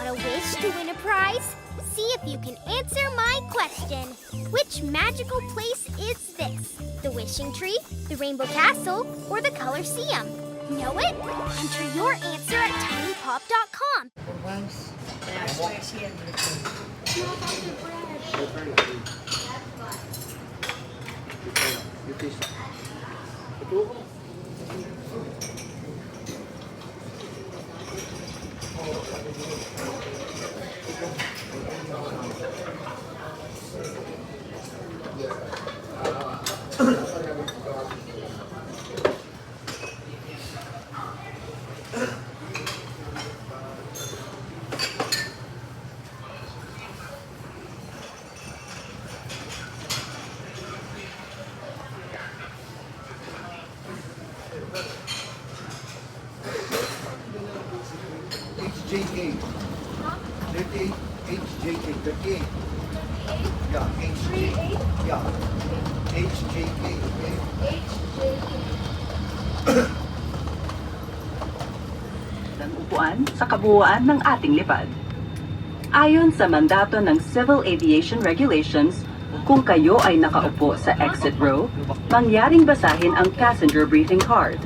a wish to win a prize? See if you can answer my question. Which magical place is this? The Wishing Tree, the Rainbow Castle, or the Colosseum? Know it? Enter your answer at tinypop.com. HJK. 38 HJK. 38. Yeah, HJK. Yeah. HJK. Okay. Ng upuan sa kabuuan ng ating lipad. Ayon sa mandato ng Civil Aviation Regulations, kung kayo ay nakaupo sa exit row, mangyaring basahin ang passenger briefing card.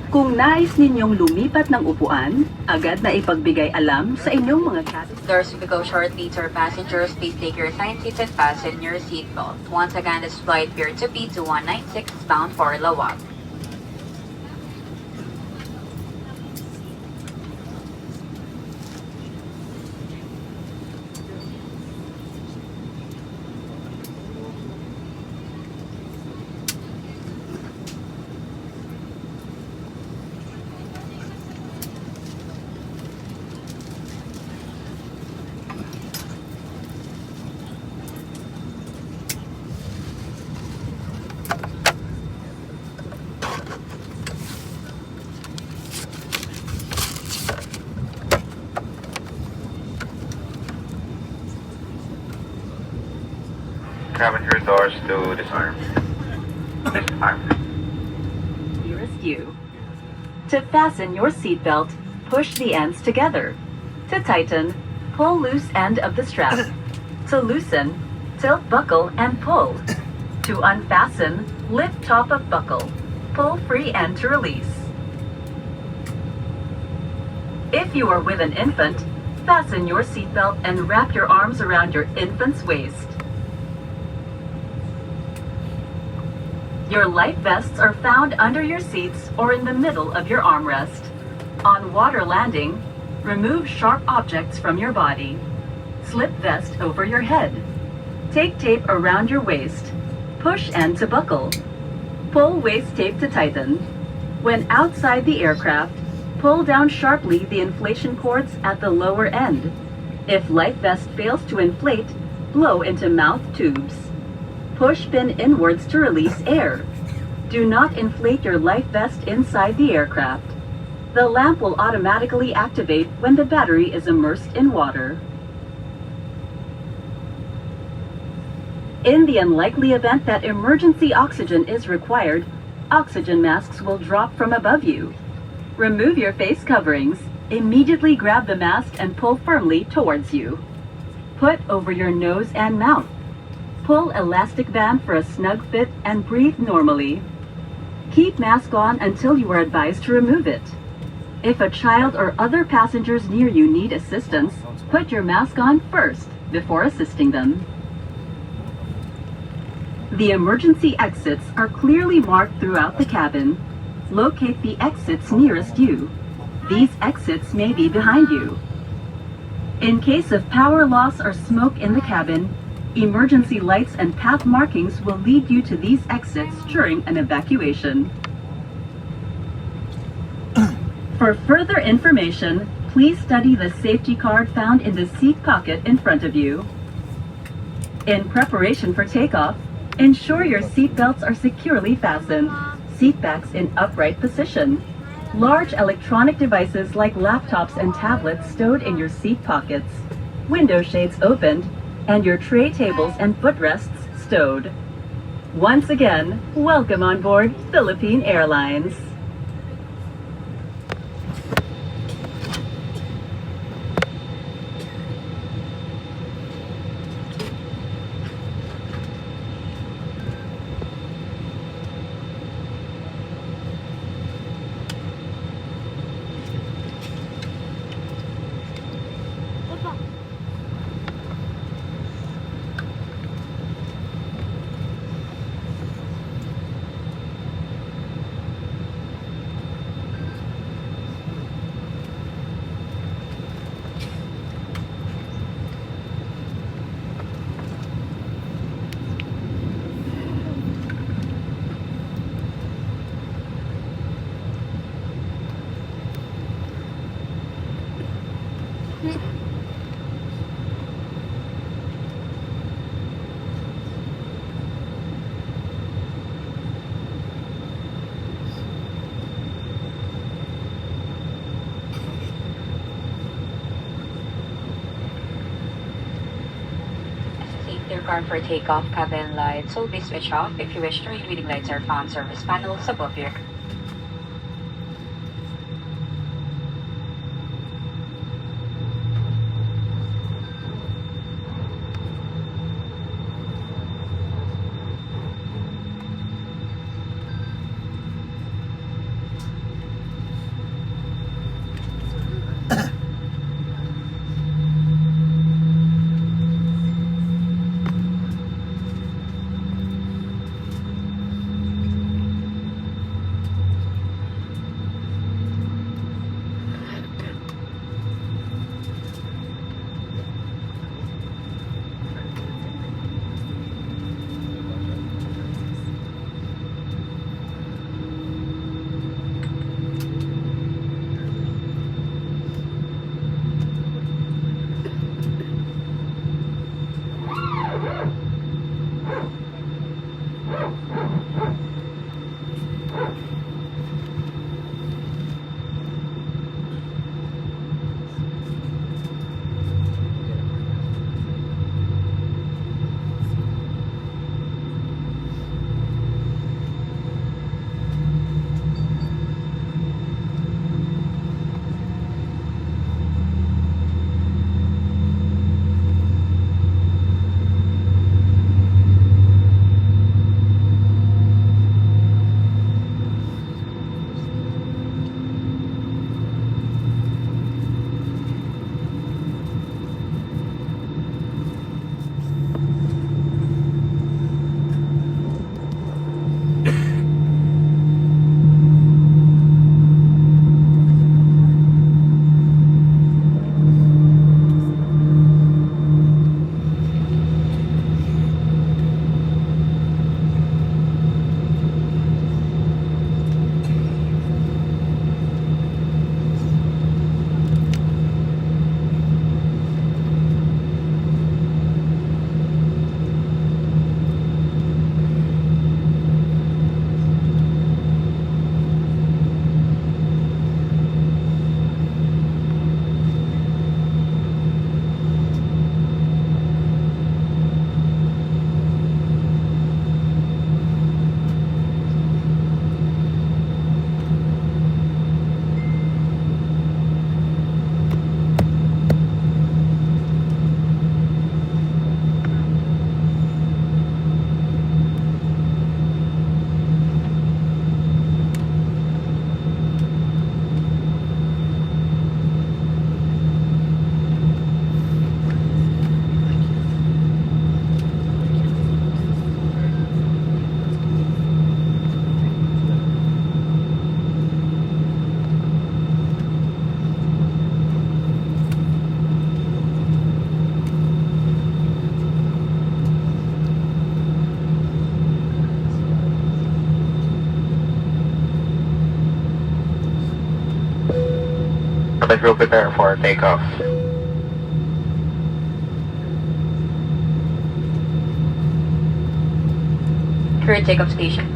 Kung nais ninyong lumipat ng upuan, agad na ipagbigay alam sa inyong mga cabin. Doors will go shortly to our passengers. Please take your assigned seats and fasten your seatbelt. Once again, this flight PR2196 is bound for Laoag. Cabin doors to disarm. Disarm. Nearest you. To fasten your seatbelt, push the ends together. To tighten, pull loose end of the strap. To loosen, tilt buckle and pull. To unfasten, lift top of buckle. Pull free end to release. If you are with an infant, fasten your seatbelt and wrap your arms around your infant's waist. Your life vests are found under your seats or in the middle of your armrest. On water landing, remove sharp objects from your body. Slip vest over your head. Take tape around your waist. Push end to buckle. Pull waist tape to tighten. When outside the aircraft, pull down sharply the inflation cords at the lower end. If life vest fails to inflate, blow into mouth tubes. Push pin inwards to release air. Do not inflate your life vest inside the aircraft. The lamp will automatically activate when the battery is immersed in water. In the unlikely event that emergency oxygen is required, oxygen masks will drop from above you. Remove your face coverings. Immediately grab the mask and pull firmly towards you. Put over your nose and mouth. Pull elastic band for a snug fit and breathe normally. Keep mask on until you are advised to remove it. If a child or other passengers near you need assistance, put your mask on first before assisting them. The emergency exits are clearly marked throughout the cabin. Locate the exits nearest you. These exits may be behind you. In case of power loss or smoke in the cabin, emergency lights and path markings will lead you to these exits during an evacuation. For further information, please study the safety card found in the seat pocket in front of you. In preparation for takeoff, ensure your seat belts are securely fastened, seat backs in upright position. Large electronic devices like laptops and tablets stowed in your seat pockets, window shades opened, and your tray tables and footrests stowed. Once again, welcome on board Philippine Airlines. Safety required for takeoff. Cabin lights will be switched off. If you wish to read, reading lights are found service panels above you. Cabin crew prepare for takeoff. Crew takeoff station.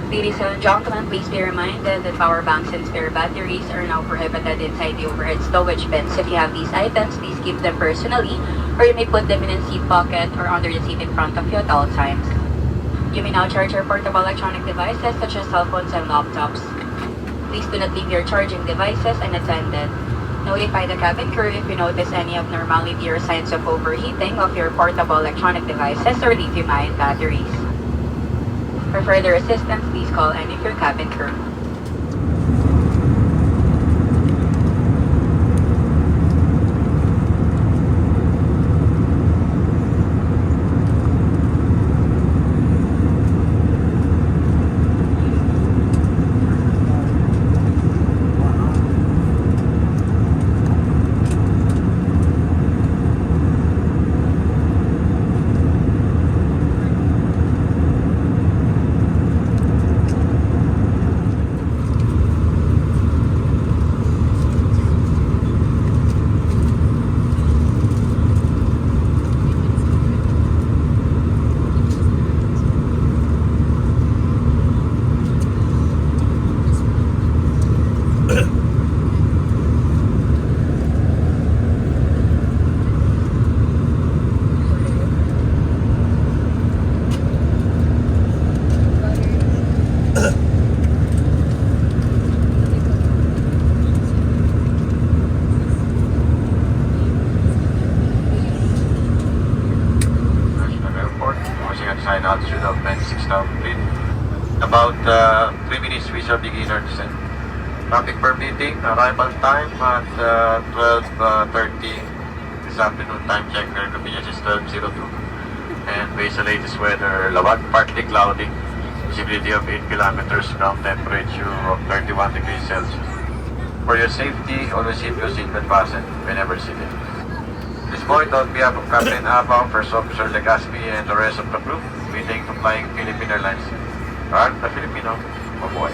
Ladies and gentlemen, please be reminded that power banks and spare batteries are now prohibited inside the overhead stowage bins. If you have these items, please keep them personally, or you may put them in a seat pocket or under the seat in front of you at all times. You may now charge your portable electronic devices such as cell phones and laptops. Please do not leave your charging devices unattended. Notify the cabin crew if you notice any abnormality or signs of overheating of your portable electronic devices or lithium-ion batteries. For further assistance, please call any of your cabin crew. Sign altitude of 96,000 feet. About 3 minutes we shall begin our descent. Traffic permitting, arrival time at 12:30 this afternoon. Time check, air convenience is 12:02. And based on latest weather, Laoag partly cloudy, visibility of 8 kilometers, ground temperature of 31 degrees Celsius. For your safety, always keep your seatbelt fastened whenever seated. At this point, on behalf of Captain Abang, First Officer Legaspi, and the rest of the crew, we thank you for flying Philippine Airlines. At the Filipino, mabuhay.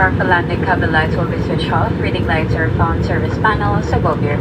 powerful landing cabin lights will be switched off. Reading lights are found service panels above you.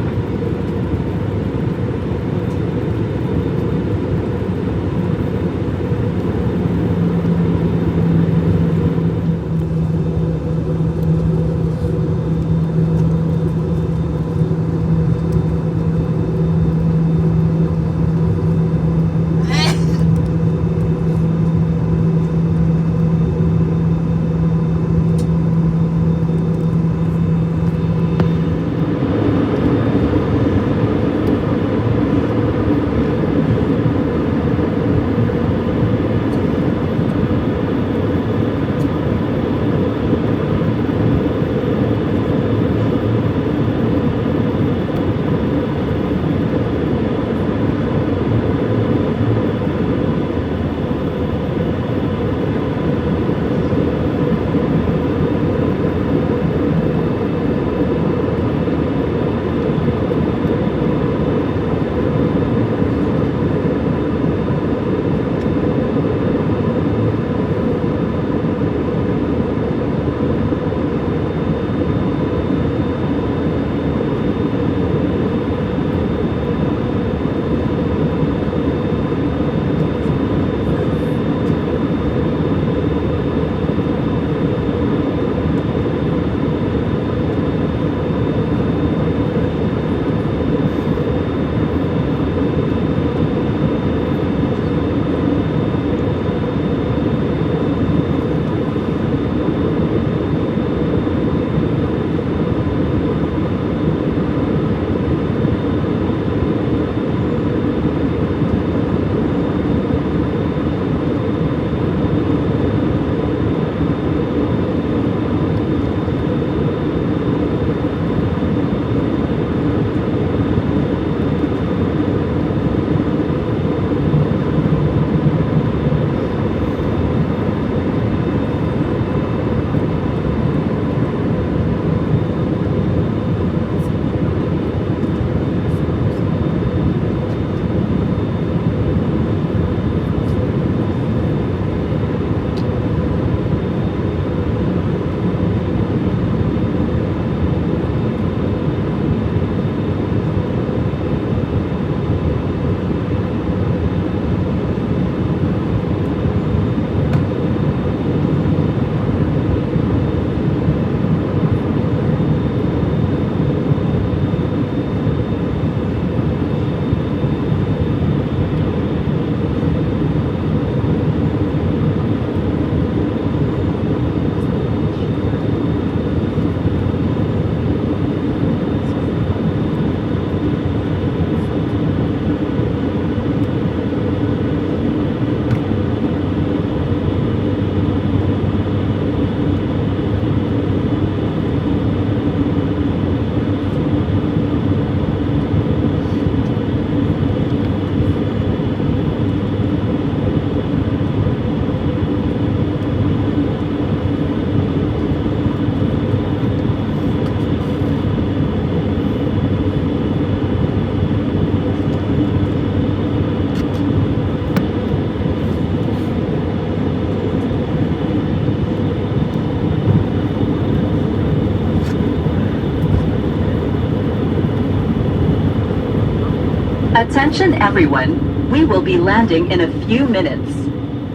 Attention everyone, we will be landing in a few minutes.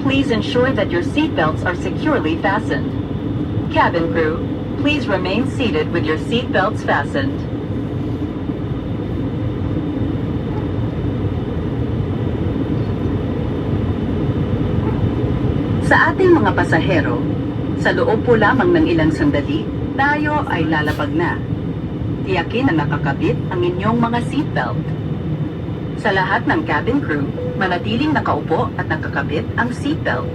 Please ensure that your seatbelts are securely fastened. Cabin crew, please remain seated with your seatbelts fastened. Sa ating mga pasahero, sa loob po lamang ng ilang sandali, tayo ay lalapag na. Tiyakin na nakakabit ang inyong mga seatbelt. Sa lahat ng cabin crew, manatiling nakaupo at nakakabit ang seatbelt.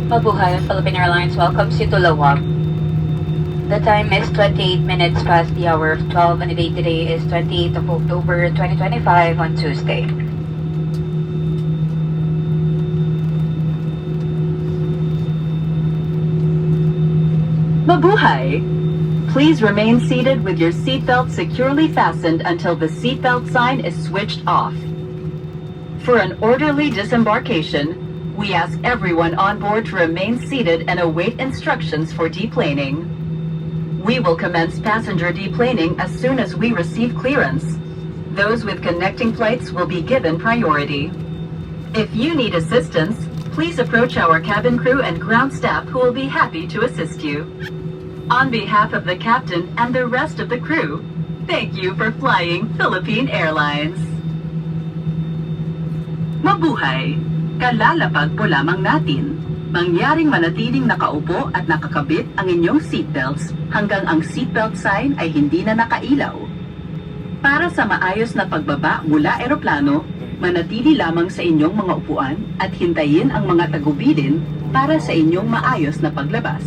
Mabuhay, Philippine Airlines welcomes you to Laoag. The time is 28 minutes past the hour of 12 and the date today is 28th of October 2025 on Tuesday. Mabuhay! Please remain seated with your seatbelt securely fastened until the seatbelt sign is switched off. For an orderly disembarkation, we ask everyone on board to remain seated and await instructions for deplaning. We will commence passenger deplaning as soon as we receive clearance. Those with connecting flights will be given priority. If you need assistance, please approach our cabin crew and ground staff who will be happy to assist you. On behalf of the captain and the rest of the crew, thank you for flying Philippine Airlines. Mabuhay! Kalalapag po lamang natin. Mangyaring manatiling nakaupo at nakakabit ang inyong seatbelts hanggang ang seatbelt sign ay hindi na nakailaw. Para sa maayos na pagbaba mula eroplano, manatili lamang sa inyong mga upuan at hintayin ang mga tagubilin para sa inyong maayos na paglabas.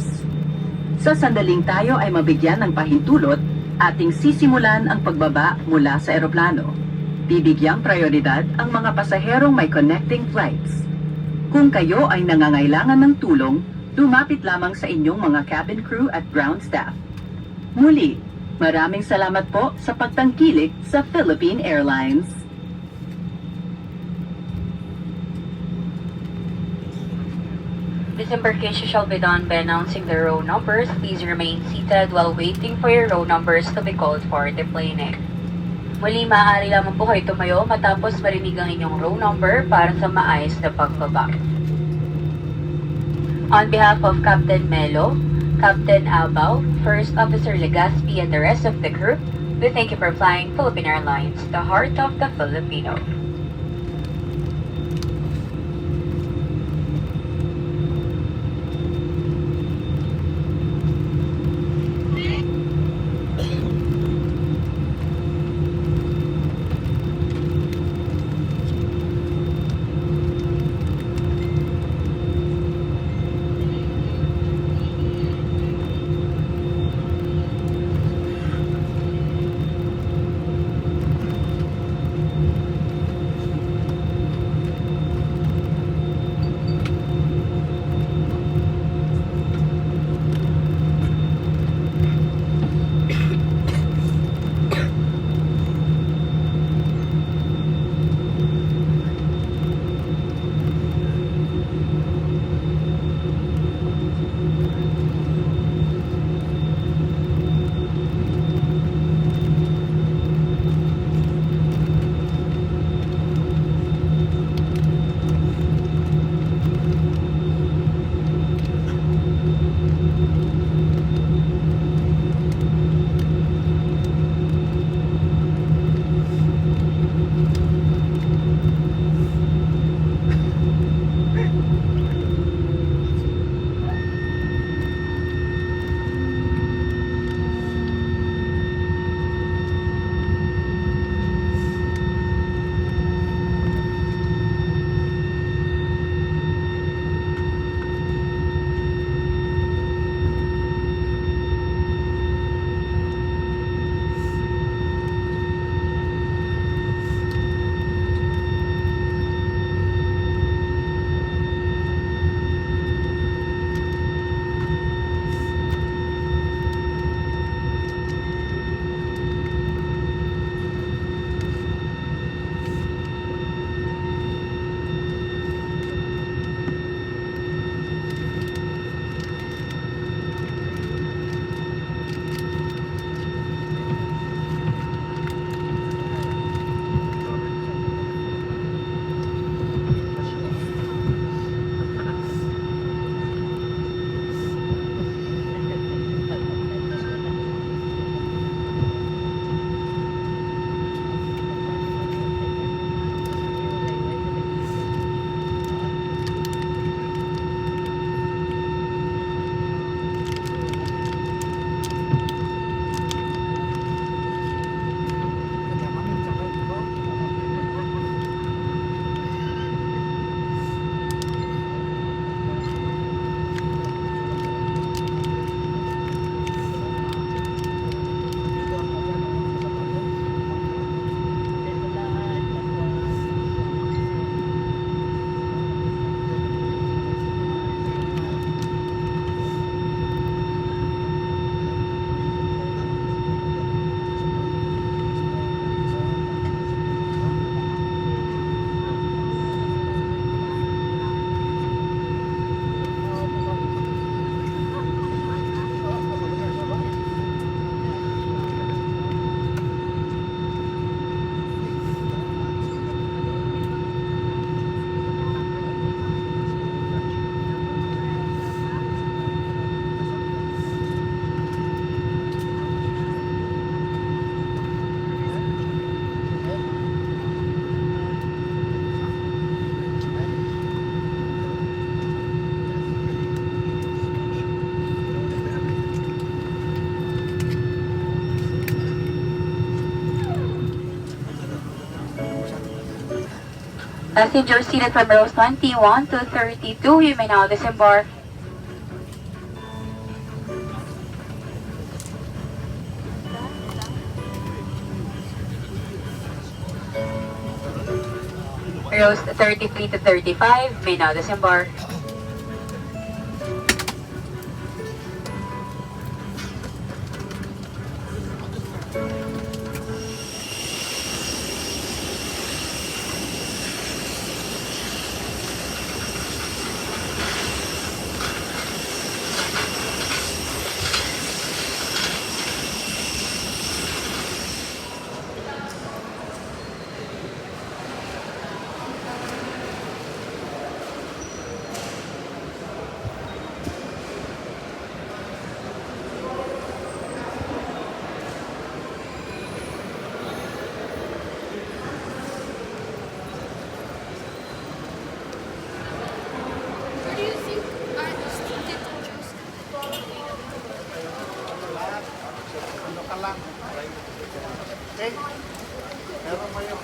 Sa sandaling tayo ay mabigyan ng pahintulot, ating sisimulan ang pagbaba mula sa eroplano. Bibigyang prioridad ang mga pasaherong may connecting flights. Kung kayo ay nangangailangan ng tulong, lumapit lamang sa inyong mga cabin crew at ground staff. Muli, maraming salamat po sa pagtangkilik sa Philippine Airlines. Disembarkation shall be done by announcing the row numbers. Please remain seated while waiting for your row numbers to be called for deplaning. Muli, maaari lamang po kayo tumayo matapos marinig ang inyong row number para sa maayos na pagbaba. On behalf of Captain Melo, Captain Albao, First Officer Legaspi, and the rest of the crew, we thank you for flying Philippine Airlines, the heart of the Filipino. Passengers seated from rows 21 to 32, you may now disembark. Rows 33 to 35, may now disembark. Where do you think are the student teachers? Ano ka lang? Okay? Meron mo yung